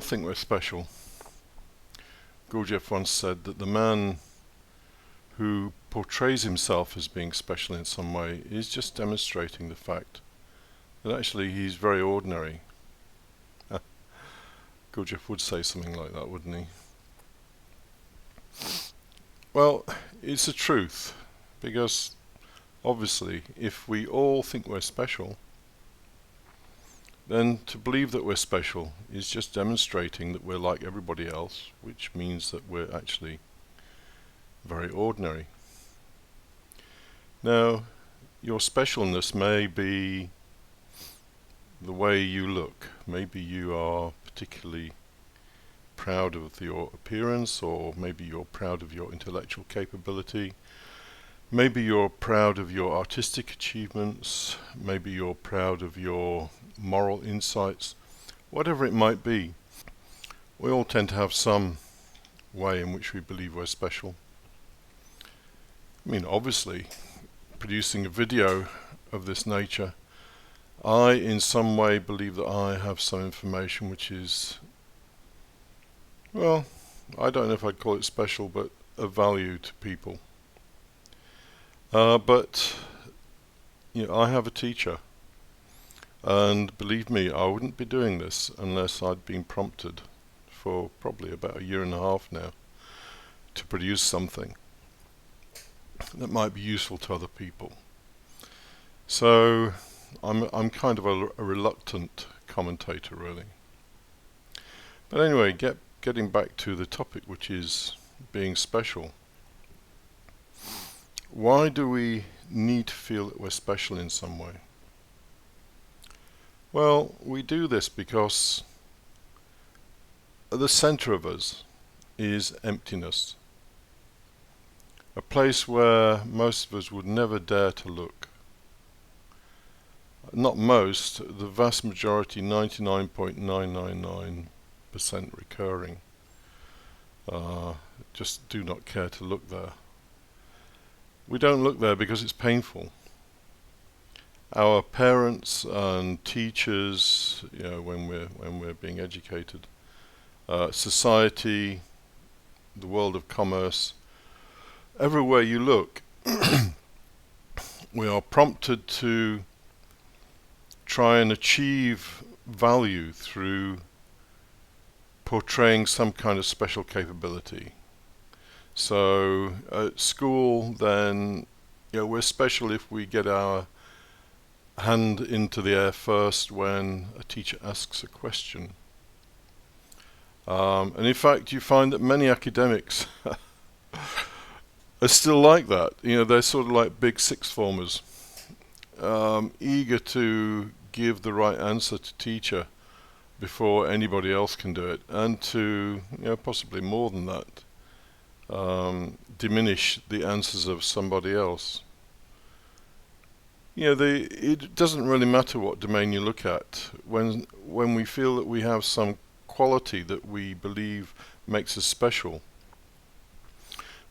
think we're special. Gurdjieff once said that the man who portrays himself as being special in some way is just demonstrating the fact that actually he's very ordinary. Gurdjieff would say something like that, wouldn't he? Well, it's the truth, because obviously if we all think we're special, then to believe that we're special is just demonstrating that we're like everybody else, which means that we're actually very ordinary. Now, your specialness may be the way you look. Maybe you are particularly proud of your appearance, or maybe you're proud of your intellectual capability. Maybe you're proud of your artistic achievements. Maybe you're proud of your moral insights. Whatever it might be, we all tend to have some way in which we believe we're special. I mean, obviously, producing a video of this nature, I in some way believe that I have some information which is, well, I don't know if I'd call it special, but of value to people. But I have a teacher, and believe me, I wouldn't be doing this unless I'd been prompted for probably about a year and a half now to produce something that might be useful to other people. So I'm kind of a reluctant commentator, really. But anyway, getting back to the topic, which is being special. Why do we need to feel that we're special in some way? Well, we do this because at the center of us is emptiness. A place where most of us would never dare to look. Not most, the vast majority, 99.999% recurring, just do not care to look there. We don't look there because it's painful. Our parents and teachers, when we're being educated, society, the world of commerce, everywhere you look, we are prompted to try and achieve value through portraying some kind of special capability. So at school, then, we're special if we get our hand into the air first when a teacher asks a question. And in fact, you find that many academics are still like that. They're sort of like big sixth formers, eager to give the right answer to teacher before anybody else can do it, and to, possibly more than that, diminish the answers of somebody else. It doesn't really matter what domain you look at. When we feel that we have some quality that we believe makes us special,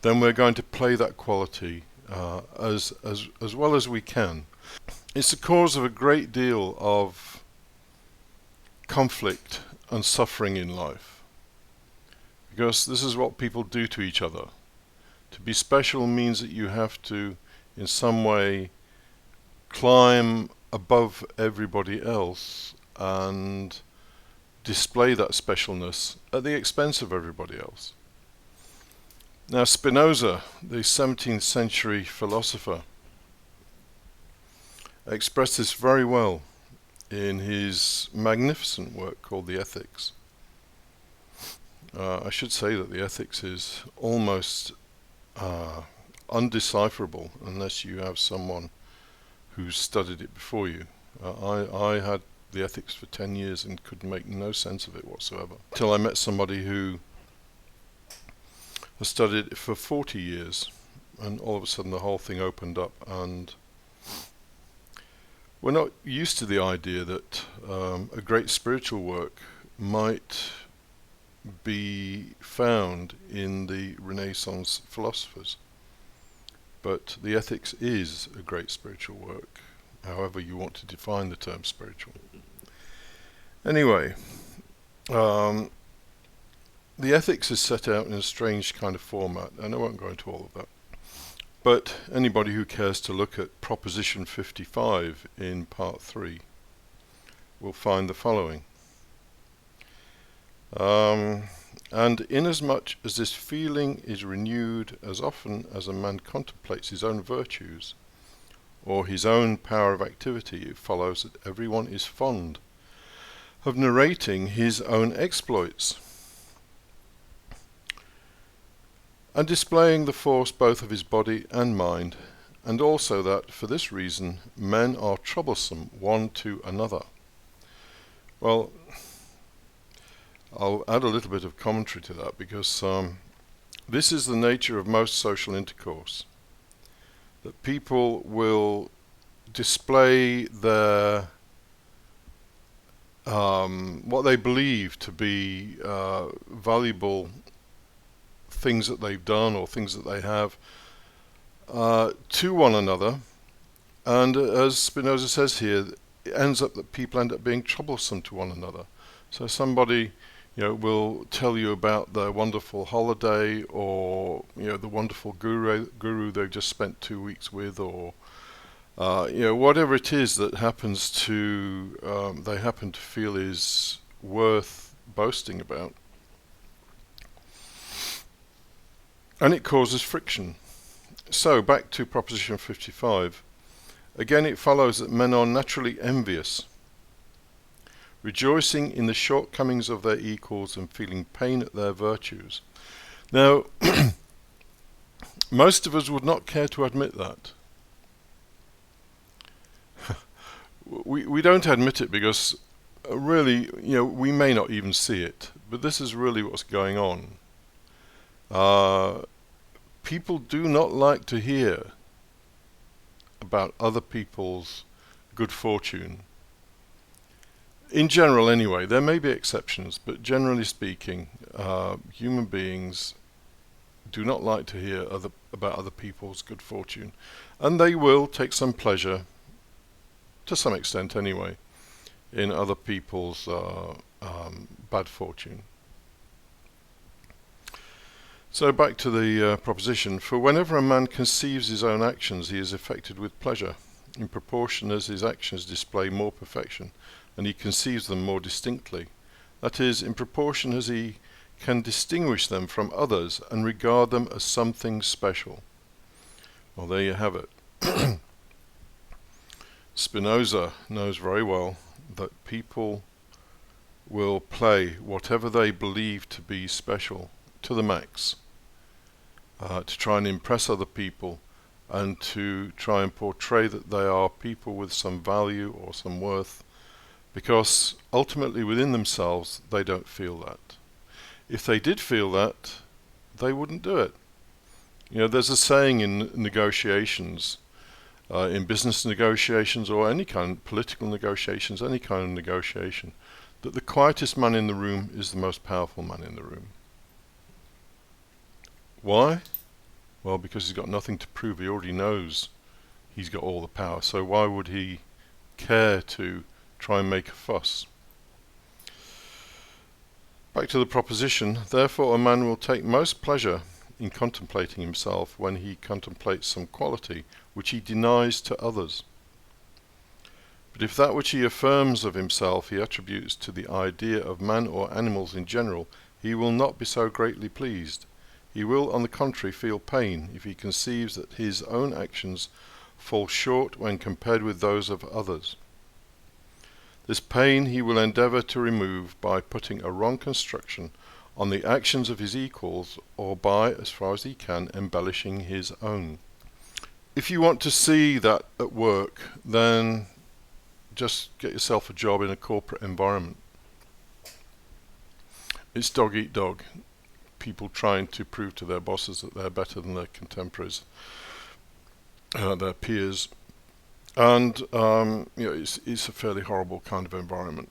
then we're going to play that quality as well as we can. It's the cause of a great deal of conflict and suffering in life, because this is what people do to each other. To be special means that you have to, in some way, climb above everybody else and display that specialness at the expense of everybody else. Now, Spinoza, the 17th century philosopher, expressed this very well in his magnificent work called The Ethics. I should say that the Ethics is almost undecipherable unless you have someone who's studied it before you. I had the Ethics for 10 years and could make no sense of it whatsoever, till I met somebody who has studied it for 40 years, and all of a sudden the whole thing opened up. And we're not used to the idea that a great spiritual work might be found in the Renaissance philosophers. But the Ethics is a great spiritual work, however you want to define the term spiritual. Anyway, The ethics is set out in a strange kind of format, and I won't go into all of that. But anybody who cares to look at Proposition 55 in Part 3 will find the following. And inasmuch as this feeling is renewed as often as a man contemplates his own virtues or his own power of activity, it follows that everyone is fond of narrating his own exploits and displaying the force both of his body and mind, and also that for this reason men are troublesome one to another. Well, I'll add a little bit of commentary to that, because this is the nature of most social intercourse, that people will display their what they believe to be valuable things that they've done or things that they have to one another, and as Spinoza says here, it ends up that people end up being troublesome to one another. So somebody will tell you about their wonderful holiday, or the wonderful guru they've just spent 2 weeks with, or whatever it is that happens to they happen to feel is worth boasting about, and it causes friction. So back to Proposition 55. Again, it follows that men are naturally envious, rejoicing in the shortcomings of their equals and feeling pain at their virtues. Now, most of us would not care to admit that. we don't admit it because really, we may not even see it, but this is really what's going on. People do not like to hear about other people's good fortune. In general, anyway. There may be exceptions, but generally speaking, human beings do not like to hear about other people's good fortune, and they will take some pleasure, to some extent anyway, in other people's bad fortune. So back to the proposition. For whenever a man conceives his own actions, he is affected with pleasure, in proportion as his actions display more perfection, and he conceives them more distinctly. That is, in proportion as he can distinguish them from others and regard them as something special. Well, there you have it. Spinoza knows very well that people will play whatever they believe to be special to the max, to try and impress other people, and to try and portray that they are people with some value or some worth, because ultimately within themselves they don't feel that. If they did feel that, they wouldn't do it. There's a saying in negotiations, in business negotiations or any kind of political negotiations, any kind of negotiation, that the quietest man in the room is the most powerful man in the room. Why? Well, because he's got nothing to prove. He already knows he's got all the power, so why would he care to try and make a fuss? Back to the proposition. Therefore a man will take most pleasure in contemplating himself when he contemplates some quality which he denies to others. But if that which he affirms of himself he attributes to the idea of man or animals in general, he will not be so greatly pleased. He will, on the contrary, feel pain if he conceives that his own actions fall short when compared with those of others. This pain he will endeavour to remove by putting a wrong construction on the actions of his equals, or by, as far as he can, embellishing his own. If you want to see that at work, then just get yourself a job in a corporate environment. It's dog eat dog. People trying to prove to their bosses that they're better than their contemporaries, their peers, and it's a fairly horrible kind of environment.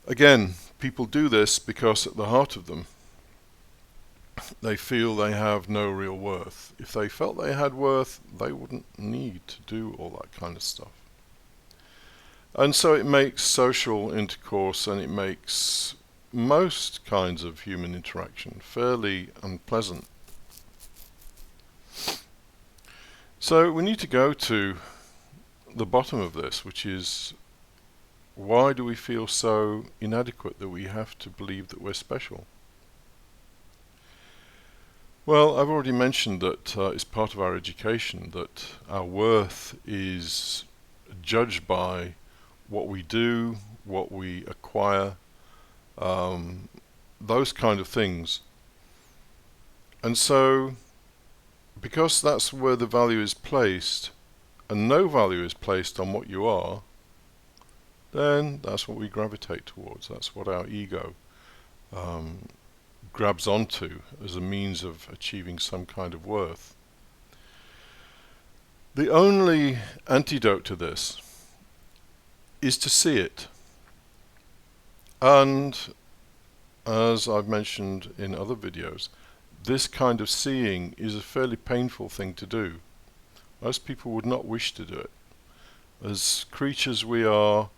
Again, people do this because at the heart of them they feel they have no real worth. If they felt they had worth, they wouldn't need to do all that kind of stuff. And so it makes social intercourse, and it makes most kinds of human interaction fairly unpleasant. So we need to go to the bottom of this, which is, why do we feel so inadequate that we have to believe that we're special? Well, I've already mentioned that it's part of our education that our worth is judged by what we do, what we acquire, those kind of things. And so, because that's where the value is placed, and no value is placed on what you are, then that's what we gravitate towards. That's what our ego grabs onto as a means of achieving some kind of worth. The only antidote to this is to see it. And as I've mentioned in other videos, this kind of seeing is a fairly painful thing to do. Most people would not wish to do it. As creatures, we are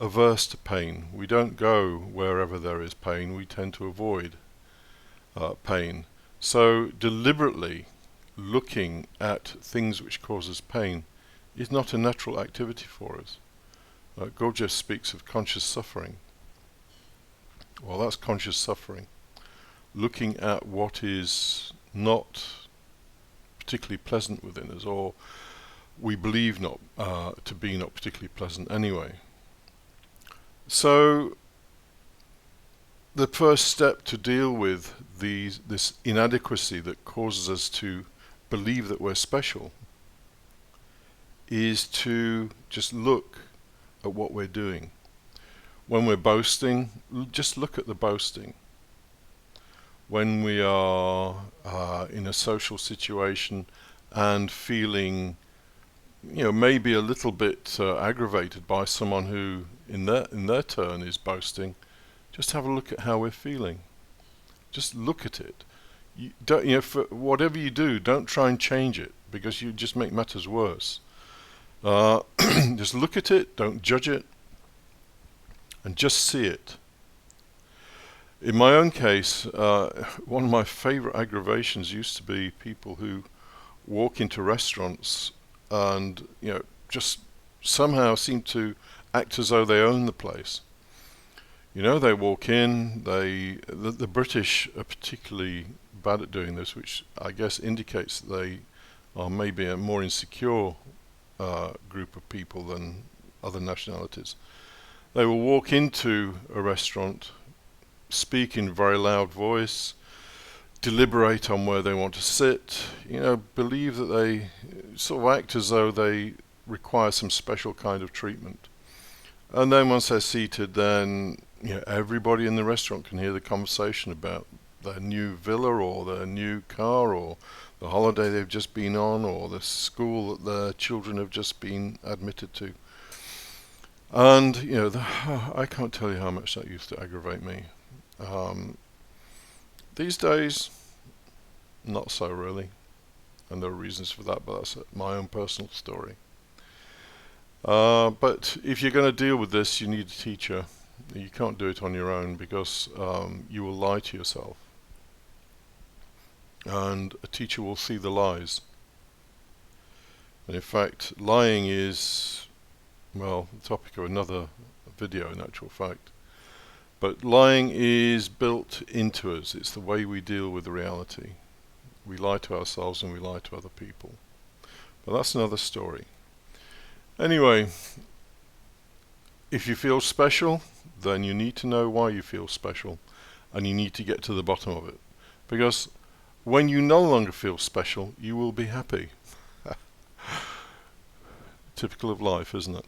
averse to pain. We don't go wherever there is pain. We tend to avoid pain. So deliberately looking at things which cause us pain is not a natural activity for us. Gurdjieff speaks of conscious suffering. Well, that's conscious suffering. Looking at what is not particularly pleasant within us, or we believe not to be not particularly pleasant anyway. So the first step to deal with this inadequacy that causes us to believe that we're special is to just look at what we're doing. When we're boasting, just look at the boasting. When we are in a social situation and feeling, maybe a little bit aggravated by someone who, in their turn, is boasting, just have a look at how we're feeling. Just look at it. You don't, for whatever you do, don't try and change it, because you just make matters worse. Just look at it, don't judge it, and just see it. In my own case, one of my favorite aggravations used to be people who walk into restaurants and just somehow seem to act as though they own the place. They walk in, the British are particularly bad at doing this, which I guess indicates that they are maybe a more insecure group of people than other nationalities. They will walk into a restaurant, speak in very loud voice, deliberate on where they want to sit, believe that they sort of act as though they require some special kind of treatment. And then once they're seated, then everybody in the restaurant can hear the conversation about their new villa or their new car or the holiday they've just been on or the school that their children have just been admitted to. And I can't tell you how much that used to aggravate me. These days, not so really, and there are reasons for that, but that's my own personal story. But if you're going to deal with this, you need a teacher. You can't do it on your own, because you will lie to yourself, and a teacher will see the lies. And in fact, lying is, well, the topic of another video in actual fact. But lying is built into us. It's the way we deal with reality. We lie to ourselves and we lie to other people. But that's another story. Anyway, if you feel special, then you need to know why you feel special, and you need to get to the bottom of it. Because when you no longer feel special, you will be happy. Typical of life, isn't it?